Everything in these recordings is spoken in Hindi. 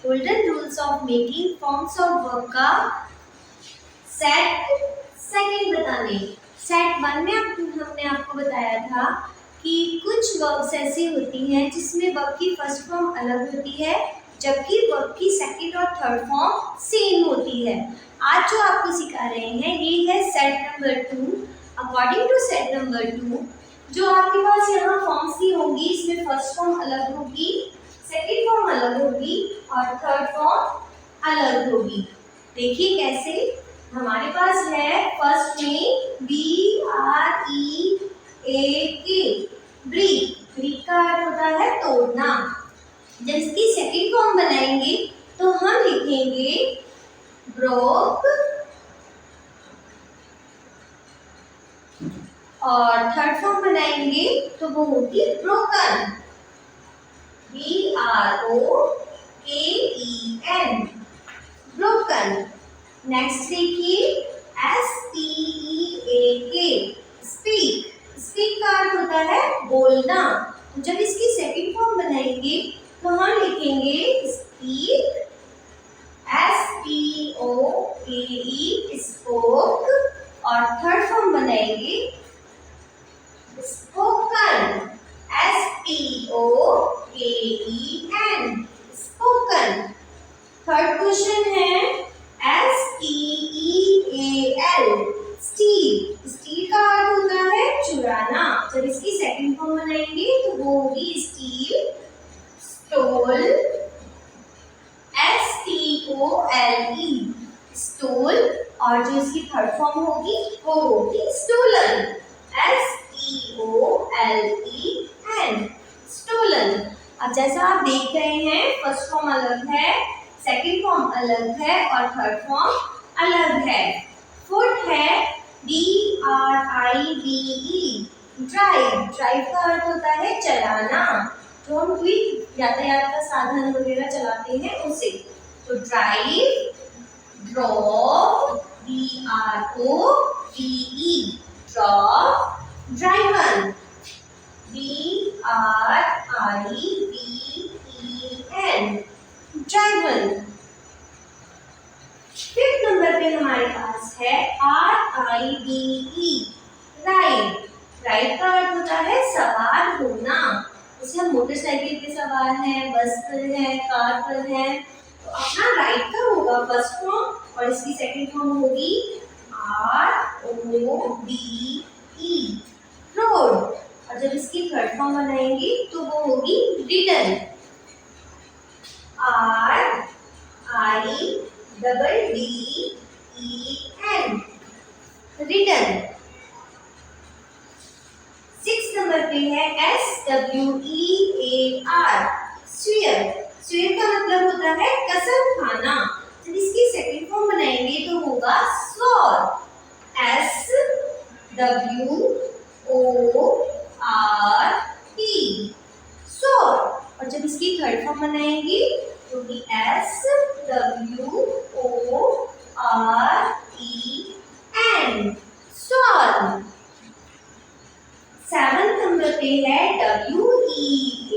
Golden rules of making forms of verb का सेट सेकंड बताने। सेट वन में हमने आपको बताया था कि कुछ वर्ब्स ऐसी होती हैं जिसमें वर्ब की फर्स्ट फॉर्म अलग होती है जबकि वर्ब की सेकंड और थर्ड फॉर्म सेम होती है। आज जो आपको सिखा रहे हैं ये है set number 2। According to set number 2 जो आपके पास यहाँ फॉर्म्स की होंगी इसमें फर्स्ट फॉर्म अलग होगी, सेकंड फॉर्म अलग होगी और थर्ड फॉर्म अलग होगी। देखिए कैसे। हमारे पास है फर्स्ट में BREAK ब्रेक। ब्रेक का अर्थ होता है तोड़ना। जब इसकी सेकंड फॉर्म बनाएंगे तो हम लिखेंगे ब्रोक और थर्ड फॉर्म बनाएंगे तो वो होगी ब्रोकन। BROKEN broken. नेक्स्ट देखिए SPEAK स्पीक। स्पीक का अर्थ होता है बोलना। जब इसकी सेकंड फॉर्म बनाएंगे तो हम लिखेंगे स्पीक SPOKE स्पोक और थर्ड फॉर्म बनाएंगे spoken SPOKEN spoken. Third question है STEAL स्टील। स्टील का अर्थ होता है चुराना। जब इसकी सेकंड फॉर्म बनाएंगे तो वो होगी स्टील स्टोल STOLE स्टोल और जो इसकी थर्ड फॉर्म होगी वो होगी स्टोलन STOLEN स्टोलन। अब जैसा आप देख रहे हैं फर्स्ट फॉर्म अलग है, सेकंड फॉर्म अलग है और थर्ड फॉर्म अलग है। फोर्थ है DRIVE ड्राइव। ड्राइव का अर्थ होता है चलाना। जो हम कोई यातायात का साधन वगैरह चलाते हैं उसे। तो drive drove DROVE drove driven DRIVEN driven. Fifth number पे हमारे पास है RIDE राइड। राइड का अर्थ होता है सवार होना। जैसे हम मोटरसाइकिल पे सवार हैं, बस पर हैं, कार पर हैं, तो अपना राइड का होगा फर्स्ट फॉर्म और इसकी सेकंड फॉर्म होगी RODE रोड और जब इसकी थर्ड फॉर्म बनाएंगे तो वो होगी return RIDDEN return. Six number पे है SWEAR स्वेयर। स्वेयर का मतलब होता है कसम खाना। जब इसकी सेकंड फॉर्म बनाएंगे तो होगा स्वॉर SWORT स्वॉर और जब इसकी थर्ड फॉर्म बनाएंगे तो होगी SWOREN स्वॉर्न। सेवंथ नंबर पे है WEAVE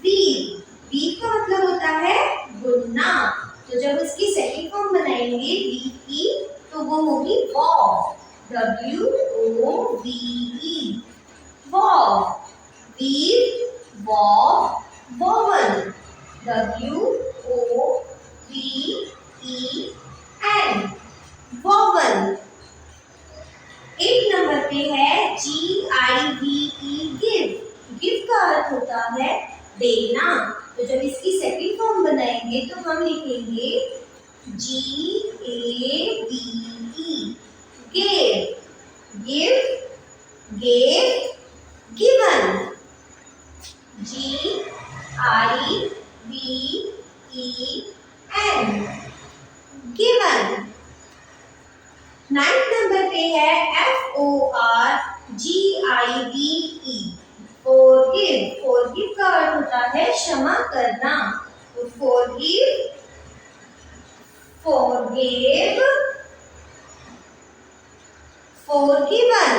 वीव। वीव का मतलब होता है बुनना। तो जब इसकी सेकंड फॉर्म बनाएंगे वीव की तो वो होगी wove WOVE wove. Weave wove woven WOVEN woven. 8 number पे है GIVE गिव। गिव का अर्थ होता है देना। तो जब इसकी सेकंड फॉर्म बनाएंगे तो हम लिखेंगे GAVE give. Give gave given GIVEN given. Ninth number पे है FORGIVE फॉरगिव। फॉरगिव का अर्थ होता है क्षमा करना। तो forgive forgive forgiven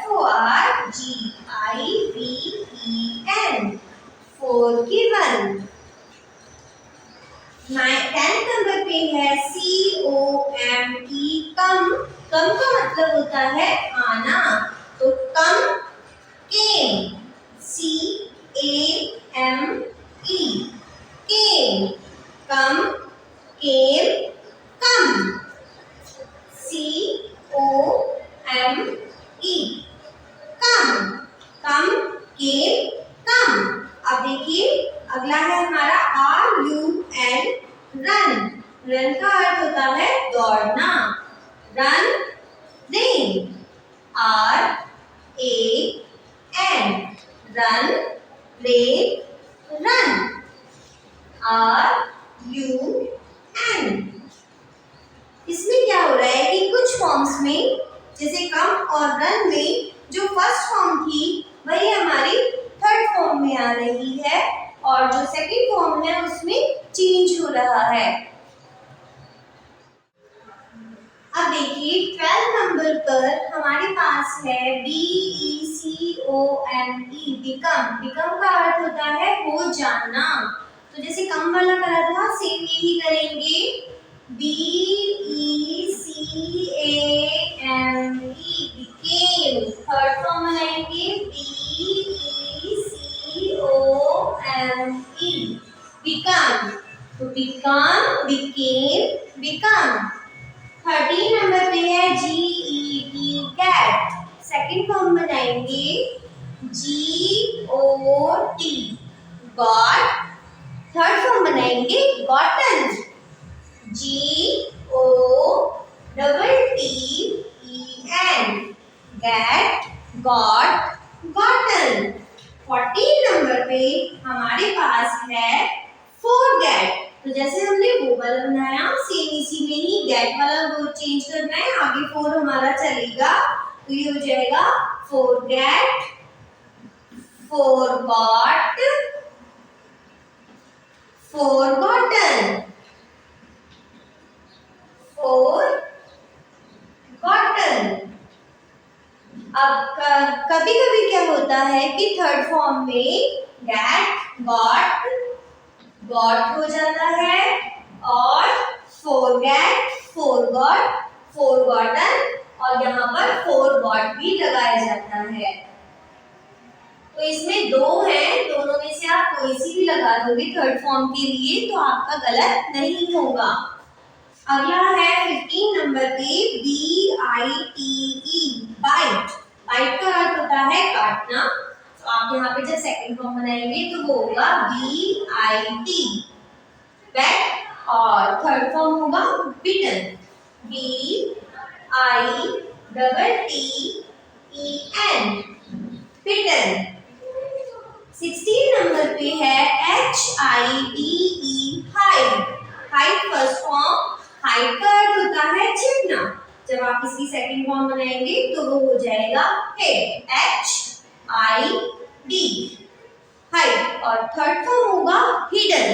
FORGIVEN four की रन। 10th नंबर पे है COME कम। कम का मतलब होता है आना, तो कम केम, CAME केम, कम केम कम, COME कम, कम केम कम। अब देखिए अगला है हमारा RUN रन। रन का अर्थ होता है दौड़ना, run rain, RAN run rain run, RUN। इसमें क्या हो रहा है कि कुछ फॉर्म्स में जैसे कम और रन में जो फर्स्ट फॉर्म थी वही हमारी थर्ड फॉर्म में आ रही है और जो सेकंड फॉर्म है उसमें चेंज हो रहा है। अब देखिए 12 नंबर पर हमारे पास है BECOME बिकम। बिकम का अर्थ होता है हो जाना, तो जैसे कम वाला करा था सेम यही करेंगे। BECAME became, थर्ड फॉर्म बनाएंगे BECOME become, तो become became become। 13 नंबर पे है GET get, सेकंड फॉर्म बनाएंगे GOT got, थर्ड फॉर्म बनाएंगे gotten GOTTEN get got gotten। 14 number पे हमारे पास है forget, तो जैसे हमने वो वाला बनाया सेम इसी में ही गेट वाला वो चेंज करना है, आगे फोर हमारा चलेगा, तो ये हो जाएगा forget forgot forgotten forgotten। अब कभी कभी क्या होता है कि थर्ड फॉर्म में गेट गॉट गॉट हो जाता है और forget forgot forgotten और यहाँ पर forgot भी लगाया जाता है। तो इसमें दो हैं, दोनों में से आप कोई सी भी लगा दोगे थर्ड फॉर्म के लिए तो आपका गलत नहीं होगा। अगला है 15 नंबर पे BITE बाइट। बाइट का अर्थ होता है काटना, तो आप यहाँ पे जब सेकंड फॉर्म बनाएंगे तो वो होगा BIT बैट और थर्ड फॉर्म होगा बिटन BITTEN बिटन। 16 नंबर पे है HIDE hide. Hide first form, hide का अर्थ होता है छिपना, जब आप इसकी सेकंड फॉर्म बनाएंगे तो वो हो जाएगा हेड HID हाइड और थर्ड फॉर्म होगा हिडन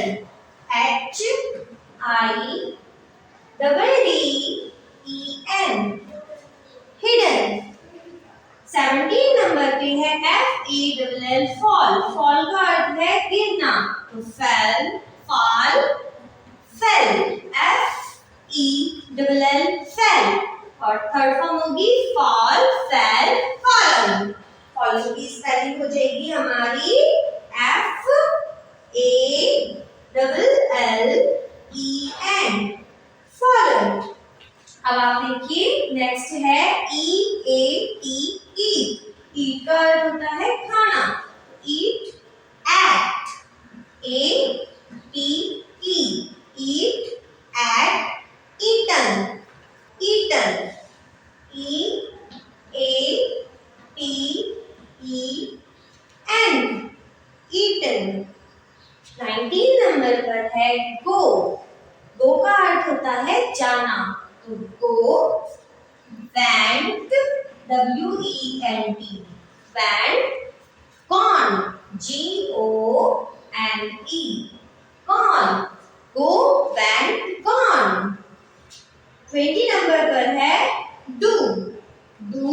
HIDDEN हिडन। 17 नंबर पे है FALL फॉल। फॉल का अर्थ है गिरना, तो fail fall fail FELL fail और थर्ड फॉर्म होगी फॉल फेल फॉलन। फॉलन की स्पेलिंग हो जाएगी हमारी FALLEN फॉलन। अब आप देखिए नेक्स्ट है EAT ईट का अर्थ होता है खाना, eat ate ATE eat ate eaten eaten EATEN eaten. 19 number पर है गो। गो का अर्थ होता है जाना, तो गो went WENT went gone GONE gone go went gone। 20 number पर है do do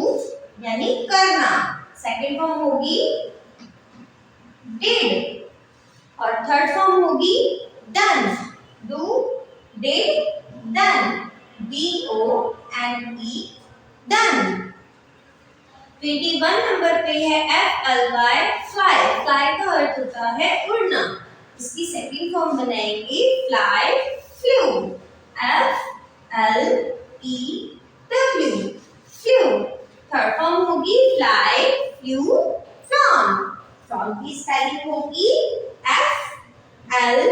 यानी करना, सेकंड फॉर्म होगी did और थर्ड फॉर्म होगी done, do, did, done, DONE, done. 21 number पे है FLY, फ्लाई। फ्लाई का अर्थ होता है उड़ना, इसकी सेकंड फॉर्म बनाएंगे fly, flu, FLEW, flu. Third form होगी फ्लाई, फ्लू, फ्रॉम। फ्रॉम की स्पेलिंग होगी FLOWN,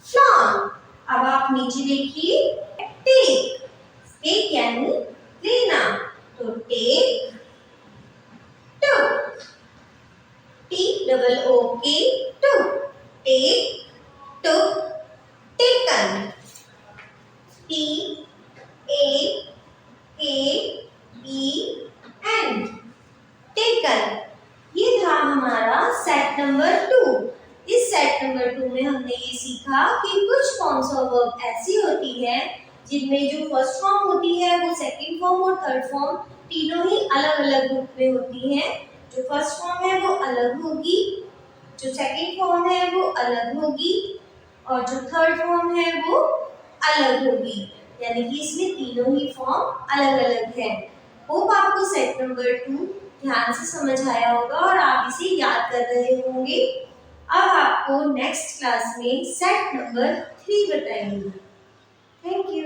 फ्रॉम। अब आप नीचे देखिए टेक, टेक यानी लेना, तो टेक, टुक, TOOK, टुक, टेक, टुक, टेकन, TAKEN, टेकन। ये था हमारा सेट नंबर 2। इस सेट नंबर 2 में हमने ये सीखा कि कुछ फॉर्म्स ऑफ वर्ब ऐसी होती है जिनमें जो फर्स्ट फॉर्म होती है वो सेकंड फॉर्म और थर्ड फॉर्म तीनों ही अलग अलग ग्रुप में होती हैं। जो फर्स्ट फॉर्म है वो अलग होगी, जो सेकंड फॉर्म है वो अलग होगी और जो थर्ड फॉर्म है वो अलग होगी, यानी कि इसमें तीनों ही फॉर्म अलग अलग है। होप आपको सेट नंबर 2 ध्यान से समझ आया होगा और आप इसे याद कर रहे होंगे। अब आपको नेक्स्ट क्लास में सेट नंबर 3 बताएंगे। Thank you.